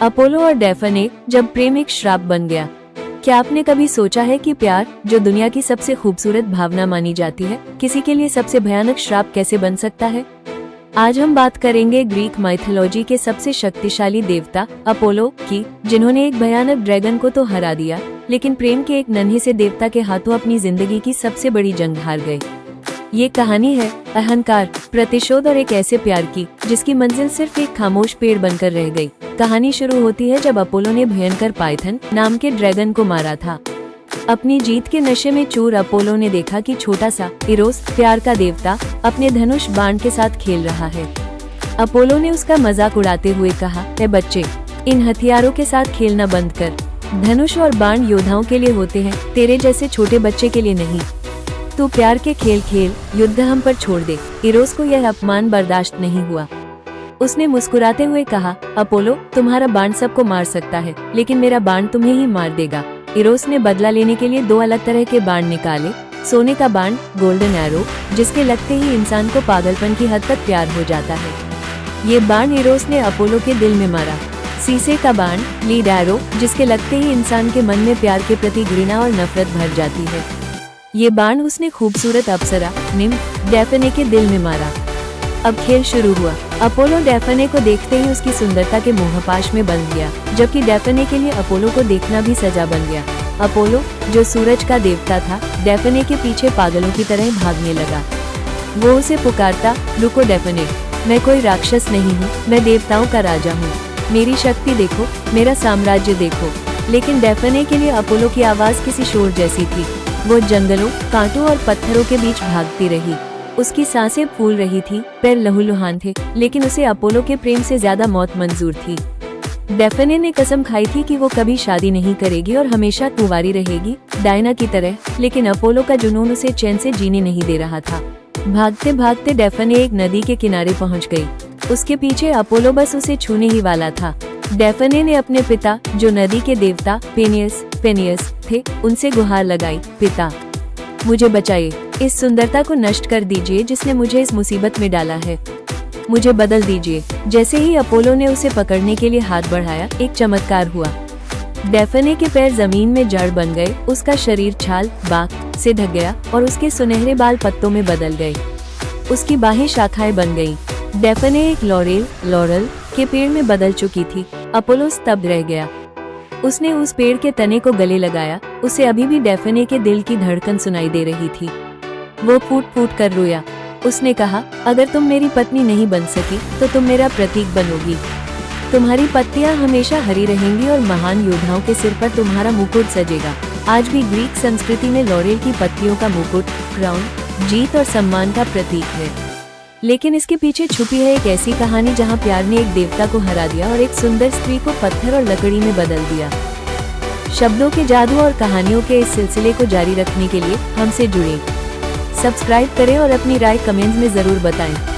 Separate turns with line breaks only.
Apollo और डेफने, जब प्रेम एक श्राप बन गया। क्या आपने कभी सोचा है कि प्यार, जो दुनिया की सबसे खूबसूरत भावना मानी जाती है, किसी के लिए सबसे भयानक श्राप कैसे बन सकता है? आज हम बात करेंगे ग्रीक माइथोलॉजी के सबसे शक्तिशाली देवता अपोलो की, जिन्होंने एक भयानक ड्रैगन को तो हरा दिया, लेकिन प्रेम के एक नन्हे से देवता के हाथों अपनी जिंदगी की सबसे बड़ी जंग हार गए। ये कहानी है अहंकार, प्रतिशोध और एक ऐसे प्यार की जिसकी मंजिल सिर्फ एक खामोश पेड़ बनकर रह गई। कहानी शुरू होती है जब अपोलो ने भयंकर पाइथन नाम के ड्रैगन को मारा था। अपनी जीत के नशे में चूर अपोलो ने देखा कि छोटा सा इरोस, प्यार का देवता, अपने धनुष बाण के साथ खेल रहा है। अपोलो ने उसका मजाक उड़ाते हुए कहा, "ए बच्चे, इन हथियारों के साथ खेलना बंद कर। धनुष और बाण योद्धाओं के लिए होते हैं, तेरे जैसे छोटे बच्चे के लिए नहीं। तू प्यार के खेल खेल, युद्ध हम पर छोड़ दे।" इरोस को यह अपमान बर्दाश्त नहीं हुआ। उसने मुस्कुराते हुए कहा, "अपोलो, तुम्हारा बाण सबको मार सकता है, लेकिन मेरा बाण तुम्हें ही मार देगा।" इरोस ने बदला लेने के लिए दो अलग तरह के बाण निकाले। सोने का बाण, गोल्डन एरो, जिसके लगते ही इंसान को पागलपन की हद तक प्यार हो जाता है। ये बाण इरोस ने अपोलो के दिल में मारा। शीशे का बाण, लीड एरो, जिसके लगते ही इंसान के मन में प्यार के प्रति घृणा और नफरत भर जाती है। ये बाण उसने खूबसूरत अप्सरा निम्फ डेफने के दिल में मारा। अब खेल शुरू हुआ। अपोलो डेफने को देखते ही उसकी सुंदरता के मोहपाश में बंध गया, जबकि डेफने के लिए अपोलो को देखना भी सजा बन गया। अपोलो, जो सूरज का देवता था, डेफने के पीछे पागलों की तरह भागने लगा। वो उसे पुकारता, "रुको डेफने, मैं कोई राक्षस नहीं हूँ, मैं देवताओं का राजा हूँ। मेरी शक्ति देखो, मेरा साम्राज्य देखो।" लेकिन डेफने के लिए अपोलो की आवाज किसी शोर जैसी थी। वो जंगलों, कांटों और पत्थरों के बीच भागती रही। उसकी सांसें फूल रही थी, पैर लहूलुहान थे, लेकिन उसे अपोलो के प्रेम से ज्यादा मौत मंजूर थी। डेफने ने कसम खाई थी कि वो कभी शादी नहीं करेगी और हमेशा कुंवारी रहेगी, डायना की तरह, लेकिन अपोलो का जुनून उसे चैन से जीने नहीं दे रहा था। भागते भागते डेफने एक नदी के किनारे पहुंच गई। उसके पीछे अपोलो बस उसे छूने ही वाला था। डेफने ने अपने पिता, जो नदी के देवता पेनियस थे, उनसे गुहार लगाई, "पिता, मुझे बचाइए। इस सुंदरता को नष्ट कर दीजिए जिसने मुझे इस मुसीबत में डाला है। मुझे बदल दीजिए।" जैसे ही अपोलो ने उसे पकड़ने के लिए हाथ बढ़ाया, एक चमत्कार हुआ। डेफने के पैर जमीन में जड़ बन गए, उसका शरीर छाल बाक से ढक गया और उसके सुनहरे बाल पत्तों में बदल गए। उसकी बाहें शाखाएं बन गईं। डेफने एक लॉरल के पेड़ में बदल चुकी थी। अपोलो स्तब्ध रह गया। उसने उस पेड़ के तने को गले लगाया। उसे अभी भी डेफने के दिल की धड़कन सुनाई दे रही थी। वो फूट फूट कर रोया। उसने कहा, "अगर तुम मेरी पत्नी नहीं बन सकी तो तुम मेरा प्रतीक बनोगी। तुम्हारी पत्तियां हमेशा हरी रहेंगी और महान योद्धाओं के सिर पर तुम्हारा मुकुट सजेगा।" आज भी ग्रीक संस्कृति में लॉरेल की पत्तियों का मुकुट क्राउन जीत और सम्मान का प्रतीक है। लेकिन इसके पीछे छुपी है एक ऐसी कहानी जहां प्यार ने एक देवता को हरा दिया और एक सुंदर स्त्री को पत्थर और लकड़ी में बदल दिया। शब्दों के जादू और कहानियों के इस सिलसिले को जारी रखने के लिए हमसे जुड़ें। सब्सक्राइब करें और अपनी राय कमेंट्स में जरूर बताएं।